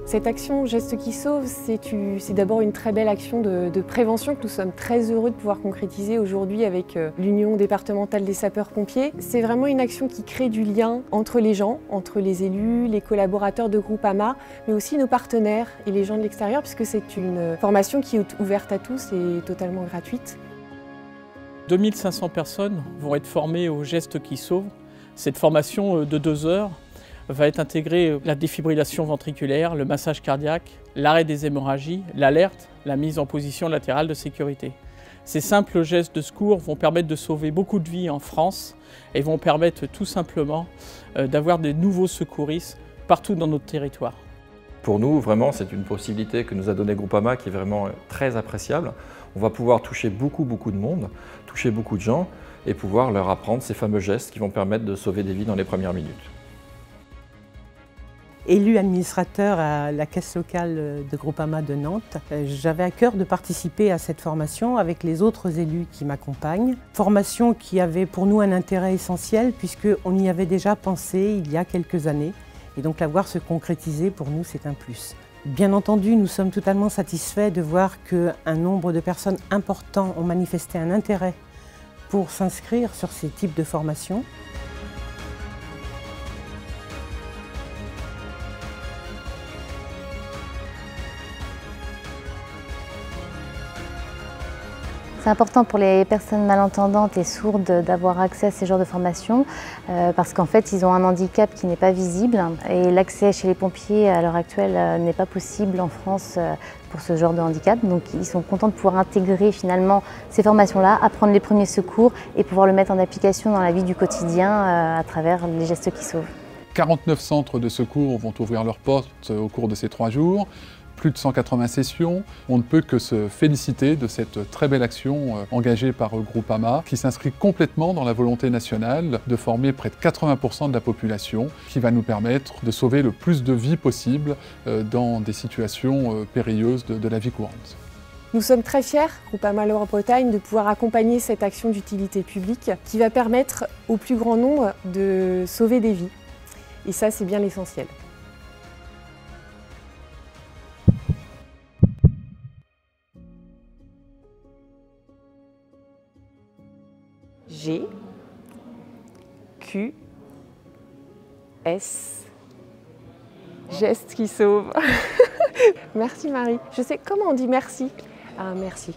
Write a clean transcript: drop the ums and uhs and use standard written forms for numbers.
Cette action Gestes qui sauvent, c'est d'abord une très belle action de prévention que nous sommes très heureux de pouvoir concrétiser aujourd'hui avec l'Union départementale des sapeurs-pompiers. C'est vraiment une action qui crée du lien entre les gens, entre les élus, les collaborateurs de Groupama, mais aussi nos partenaires et les gens de l'extérieur, puisque c'est une formation qui est ouverte à tous et totalement gratuite. 2500 personnes vont être formées aux Gestes qui sauvent. Cette formation de 2 heures va être intégrée la défibrillation ventriculaire, le massage cardiaque, l'arrêt des hémorragies, l'alerte, la mise en position latérale de sécurité. Ces simples gestes de secours vont permettre de sauver beaucoup de vies en France et vont permettre tout simplement d'avoir des nouveaux secouristes partout dans notre territoire. Pour nous, vraiment, c'est une possibilité que nous a donnée Groupama qui est vraiment très appréciable. On va pouvoir toucher beaucoup de monde, toucher beaucoup de gens et pouvoir leur apprendre ces fameux gestes qui vont permettre de sauver des vies dans les premières minutes. Élu administrateur à la caisse locale de Groupama de Nantes, j'avais à cœur de participer à cette formation avec les autres élus qui m'accompagnent. Formation qui avait pour nous un intérêt essentiel puisqu'on y avait déjà pensé il y a quelques années et donc la voir se concrétiser pour nous c'est un plus. Bien entendu, nous sommes totalement satisfaits de voir qu'un nombre de personnes importants ont manifesté un intérêt pour s'inscrire sur ces types de formations. C'est important pour les personnes malentendantes et sourdes d'avoir accès à ces genres de formations parce qu'en fait ils ont un handicap qui n'est pas visible et l'accès chez les pompiers à l'heure actuelle n'est pas possible en France pour ce genre de handicap. Donc ils sont contents de pouvoir intégrer finalement ces formations-là, apprendre les premiers secours et pouvoir le mettre en application dans la vie du quotidien à travers les gestes qui sauvent. 49 centres de secours vont ouvrir leurs portes au cours de ces 3 jours. Plus de 180 sessions. On ne peut que se féliciter de cette très belle action engagée par Groupama qui s'inscrit complètement dans la volonté nationale de former près de 80% de la population qui va nous permettre de sauver le plus de vies possible dans des situations périlleuses de la vie courante. Nous sommes très fiers, Groupama Loire-Bretagne, de pouvoir accompagner cette action d'utilité publique qui va permettre au plus grand nombre de sauver des vies. Et ça, c'est bien l'essentiel. G, Q, S, gestes qui sauvent. Merci Marie. Je sais comment on dit merci. Ah, merci.